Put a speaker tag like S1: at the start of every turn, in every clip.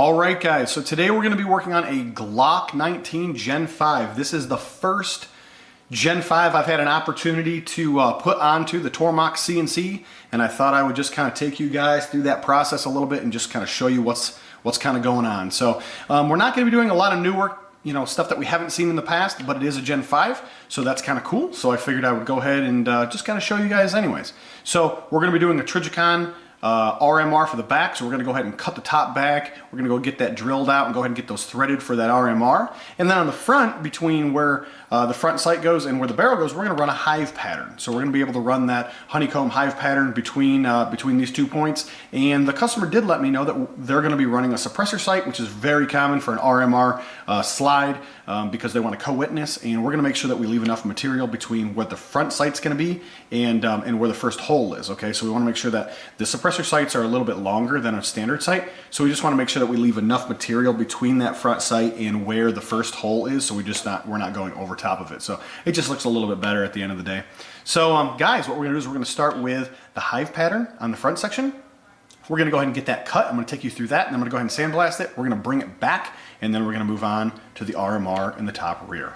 S1: All right, guys, so today we're going to be working on a Glock 19 Gen 5. This is the first Gen 5 I've had an opportunity to put onto the Tormach CNC, and I thought I would just kind of take you guys through that process a little bit and just kind of show you what's kind of going on. So we're not going to be doing a lot of new work, stuff that we haven't seen in the past, but it is a Gen 5, so that's kind of cool. So I figured I would go ahead and just kind of show you guys anyways. So we're going to be doing a Trigicon RMR for the back, so we're going to go ahead and cut the top back. We're going to go get that drilled out and go ahead and get those threaded for that RMR. And then on the front, between where the front sight goes and where the barrel goes, we're going to run a hive pattern. So we're going to be able to run that honeycomb hive pattern between these 2 points. And the customer did let me know that they're going to be running a suppressor sight, which is very common for an RMR slide, because they want to co-witness. And we're going to make sure that we leave enough material between what the front sight's going to be and where the first hole is. Okay, so we want to make sure that the suppressor sights are a little bit longer than a standard sight, so we just want to make sure that we leave enough material between that front sight and where the first hole is, so we're not going over top of it, so it just looks a little bit better at the end of the day. So guys, what we're going to do is we're going to start with the hive pattern on the front section. We're going to go ahead and get that cut. I'm going to take you through that, and I'm going to go ahead and sandblast it. We're going to bring it back, and then we're going to move on to the RMR in the top rear.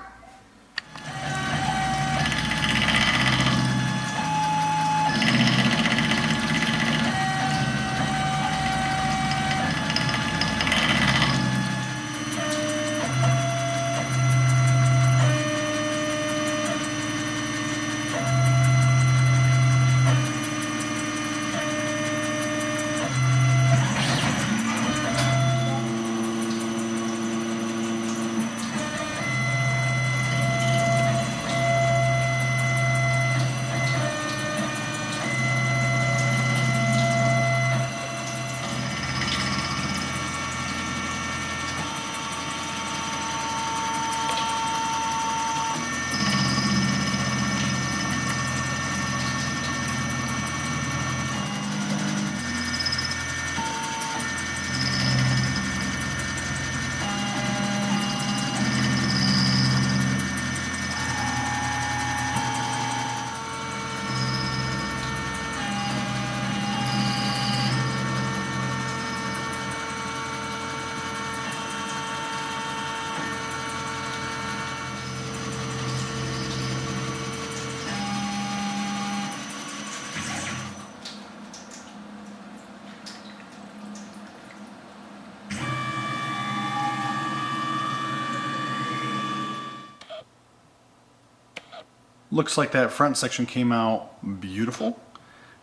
S1: Looks like that front section came out beautiful.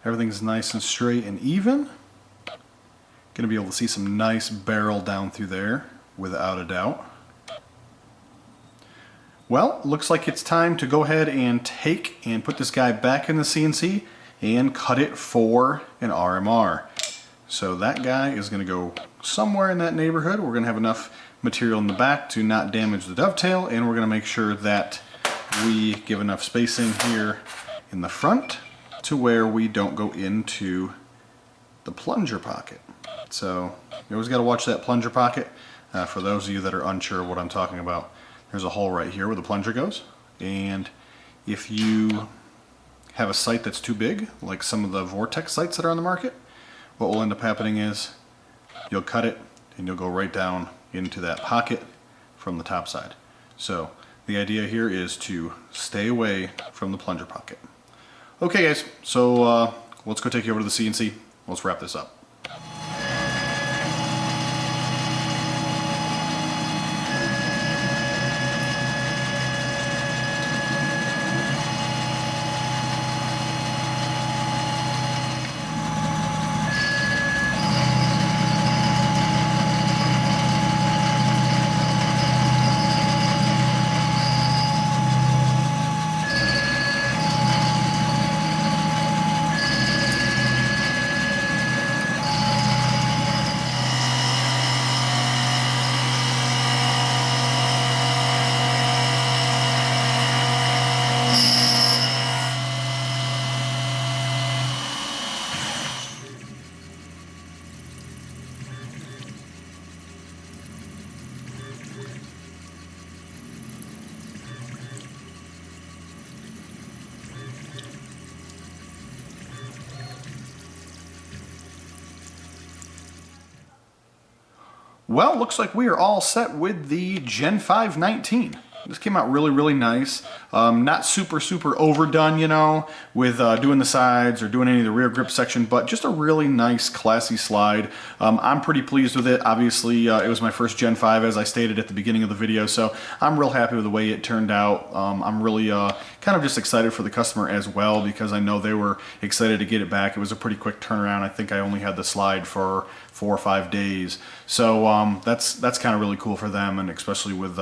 S1: Everything's nice and straight and even. Gonna be able to see some nice barrel down through there, without a doubt. Well, looks like it's time to go ahead and take and put this guy back in the CNC and cut it for an RMR. So that guy is gonna go somewhere in that neighborhood. We're gonna have enough material in the back to not damage the dovetail, and we're gonna make sure that we give enough spacing here in the front to where we don't go into the plunger pocket. So you always got to watch that plunger pocket. For those of you that are unsure of what I'm talking about, there's a hole right here where the plunger goes, and if you have a sight that's too big, like some of the vortex sights that are on the market, what will end up happening is you'll cut it and you'll go right down into that pocket from the top side. So the idea here is to stay away from the plunger pocket. Okay guys, so let's go take you over to the CNC. Let's wrap this up. Well, looks like we are all set with the Gen 5 19. This came out really, really nice. Not super, super overdone, you know, with doing the sides or doing any of the rear grip section, but just a really nice, classy slide. I'm pretty pleased with it. Obviously, it was my first Gen 5, as I stated at the beginning of the video, so I'm real happy with the way it turned out. I'm really kind of just excited for the customer as well, because I know they were excited to get it back. It was a pretty quick turnaround. I think I only had the slide for 4 or 5 days, so that's kind of really cool for them, and especially with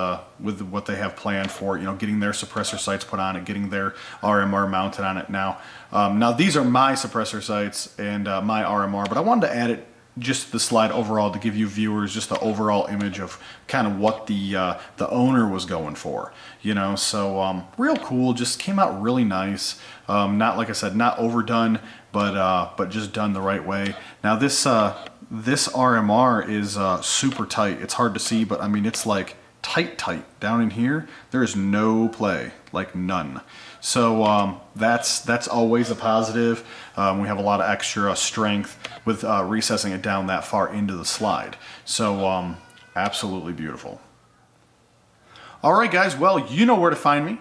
S1: what they have planned for, you know, getting their suppressor sights put on it, getting their RMR mounted on it now. Now these are my suppressor sights and my RMR, but I wanted to add it just to the slide overall to give you viewers just the overall image of kind of what the owner was going for, you know. So real cool, just came out really nice. Not, like I said, not overdone, but just done the right way. Now this RMR is super tight. It's hard to see, but I mean, it's like tight down in here. There is no play, like none. So that's always a positive. We have a lot of extra strength with recessing it down that far into the slide. So absolutely beautiful. Alright guys, well, you know where to find me.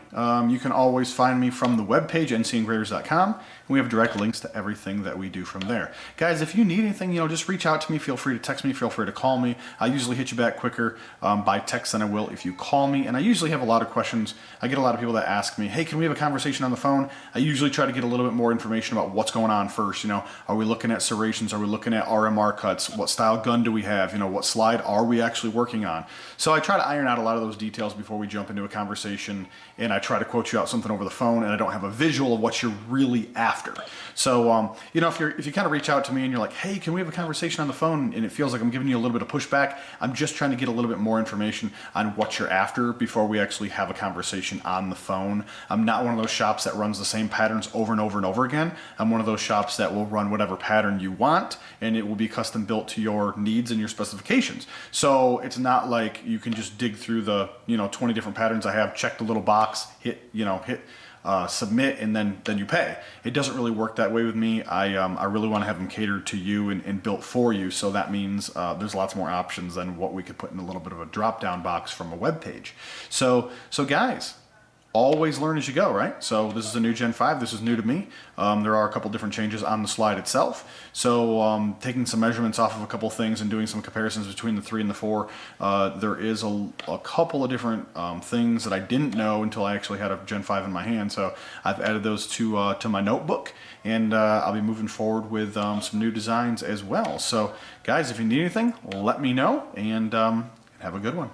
S1: You can always find me from the webpage, NCEngravers.com, and we have direct links to everything that we do from there. Guys, if you need anything, you know, just reach out to me. Feel free to text me, feel free to call me. I usually hit you back quicker by text than I will if you call me, and I usually have a lot of questions. I get a lot of people that ask me, hey, can we have a conversation on the phone? I usually try to get a little bit more information about what's going on first. You know, are we looking at serrations? Are we looking at RMR cuts? What style gun do we have? You know, what slide are we actually working on? So I try to iron out a lot of those details before we jump into a conversation, and I try to quote you out something over the phone, and I don't have a visual of what you're really after. So you know, if you kind of reach out to me and you're like, hey, can we have a conversation on the phone, and it feels like I'm giving you a little bit of pushback, I'm just trying to get a little bit more information on what you're after before we actually have a conversation on the phone. I'm not one of those shops that runs the same patterns over and over and over again. I'm one of those shops that will run whatever pattern you want, and it will be custom built to your needs and your specifications. So it's not like you can just dig through the, you know, 20 different patterns I have, check the little box, hit submit, and then you pay. It doesn't really work that way with me. I really want to have them catered to you and built for you, so that means there's lots more options than what we could put in a little bit of a drop down box from a web page. So guys, always learn as you go, right? So this is a new Gen 5. This is new to me. There are a couple different changes on the slide itself. So taking some measurements off of a couple things and doing some comparisons between the 3 and the 4. There is a couple of different things that I didn't know until I actually had a Gen 5 in my hand. So I've added those to my notebook, and I'll be moving forward with some new designs as well. So guys, if you need anything, let me know, and have a good one.